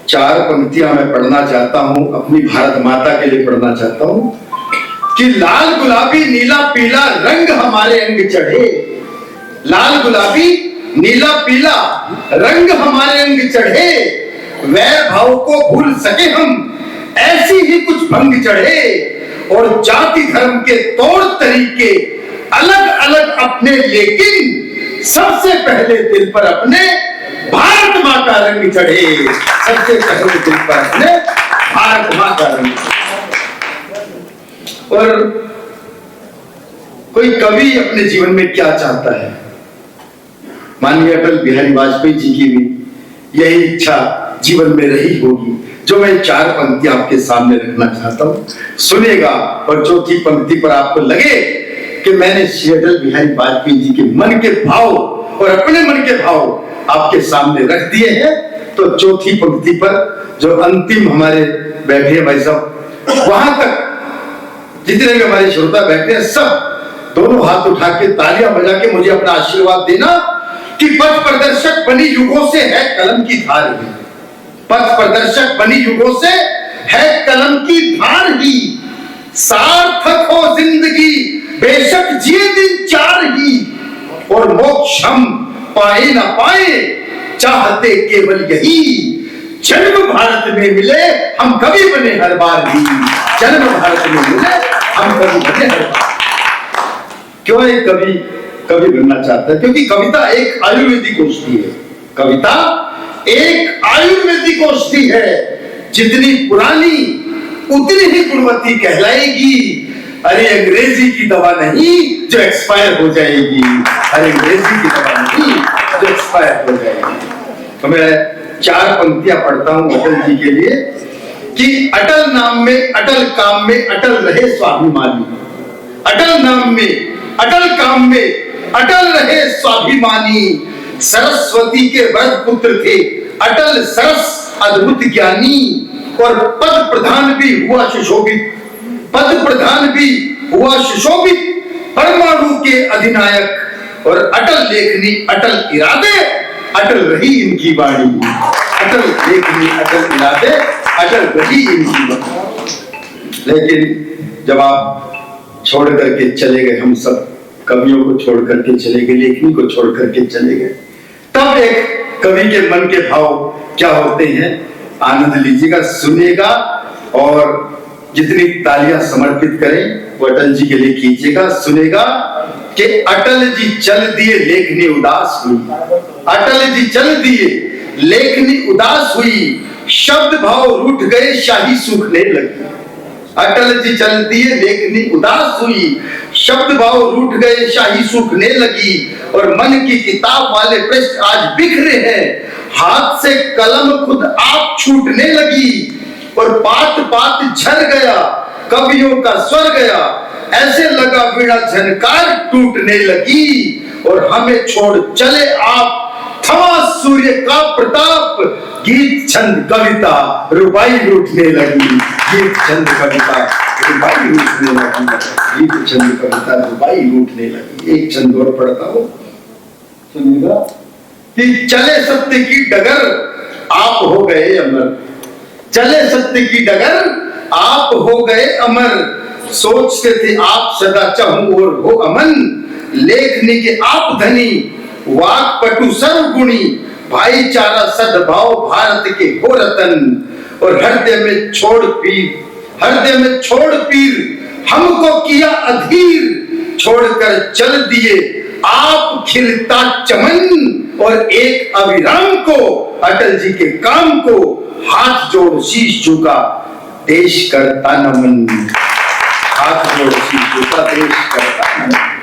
4 पंक्तियां मैं पढ़ना चाहता हूं, अपनी भारत माता के लिए पढ़ना चाहता हूं कि लाल गुलाबी नीला पीला रंग हमारे अंग चढ़े, लाल गुलाबी नीला पीला रंग हमारे अंग चढ़े, वैर भाव को भूल सके हम ऐसी ही कुछ भंग चढ़े, और जाति धर्म के तौर तरीके अलग अलग अपने, लेकिन सबसे पहले दिल पर अपने भारत माँ का रंग चढ़े, सबसे पहले दिल पर अपने भारत माँ का रंग चढ़े। और कोई कवि अपने जीवन में क्या चाहता है, माननीय अटल बिहारी वाजपेयी जी की भी यही इच्छा जीवन में रही होगी, जो मैं 4 पंक्ति आपके सामने रखना चाहता हूं, सुनेगा। और चौथी पंक्ति पर आपको लगे कि मैंने श्री अटल बिहारी वाजपेयी जी के मन के भाव और अपने मन के भाव आपके सामने रख दिए हैं, तो चौथी पंक्ति पर जो अंतिम हमारे बैठे हैं भाई साहब, वहां तक जितने भी हमारे श्रोता बैठे हैं सब दोनों हाथ उठा के तालियां बजा के मुझे अपना आशीर्वाद देना कि पथ प्रदर्शक बनी युगों से है कलम की धार ही, पथ प्रदर्शक बनी युगों से है कलम की धार ही, सार्थक हो जिंदगी बेशक जिए दिन 4 ही, और मोक्ष हम पाए ना पाए चाहते केवल यही, जन्म भारत में मिले हम कभी बने हर बार ही, जन्म भारत में मिले हम कभी बने हर बार। क्यों एक कवि बनना चाहता है? क्योंकि कविता एक आयुर्वेदिक औषधि है, कविता एक आयुर्वेदिक औषधि है, जितनी पुरानी उतनी ही गुणवत्ती कहलाएगी। अरे अंग्रेजी की दवा नहीं जो एक्सपायर हो जाएगी, अरे अंग्रेजी की दवा नहीं जो एक्सपायर हो जाएगी। तो मैं 4 पंक्तियां पढ़ता हूं अटल जी के लिए कि अटल नाम में अटल काम में अटल रहे स्वाभिमानी, अटल नाम में अटल काम में अटल रहे स्वाभिमानी, सरस्वती के वरद पुत्र थे अटल सरस अद्भुत ज्ञानी, और पद प्रधान भी हुआ सुशोभित, पद प्रधान भी हुआ सुशोभित, परमाणु के अधिनायक, और अटल लेखनी अटल इरादे अटल रही इनकी वाणी, अटल लेखनी अटल इरादे अटल रही इनकी वाणी। लेकिन जब आप छोड़ करके चले गए, हम सब कवियों को छोड़ करके चले गए, लेखनी को छोड़ करके चले गए, तब एक कवि के मन के भाव क्या होते हैं, आनंद लीजिएगा, सुनिएगा, और जितनी तालियां समर्पित करें वो अटल जी के लिए कीजिएगा। सुनेगा कि अटल जी चल दिए लेखनी उदास हुई, अटल जी चल दिए लेखनी उदास हुई, शब्द भाव रूठ गए शाही सूखने लगी, अटल जी चल दिए लेखनी उदास हुई, शब्द भाव रूठ गए शाही सूखने लगी, और मन की किताब वाले पृष्ठ आज बिखरे हैं, हाथ से कलम खुद आप छूटने लगी, और बात बात झर गया कवियों का स्वर गया, ऐसे लगा वीणा झनकार टूटने लगी, और हमें छोड़ चले आप थमा सूर्य का प्रताप, गीत छंद कविता रुबाई लूटने लगी, गीत छंद कविता रुबाई लूटने लगी, गीत छंद कविता रुबाई लूटने लगी। एक छंद और पढ़ता हूं, सुनिएगा कि चले सत्य की डगर आप हो गए अमर, चले सत्य की डगर आप हो गए अमर, सोचते थे आप सदा चाहूं और हो अमन, लेखनी के आप धनी वाक पटु सर्वगुणी, भाईचारा सद्भाव भारत के हो रतन, और हृदय में छोड़ पीर, हृदय में छोड़ पीर हमको किया अधीर, छोड़कर चल दिए आप खिलता चमन, और एक अविराम को अटल जी के काम को हाथ जोड़ शीश झुका देश करता नमन, हाथ जोड़ शीश झुका देश करता नमन।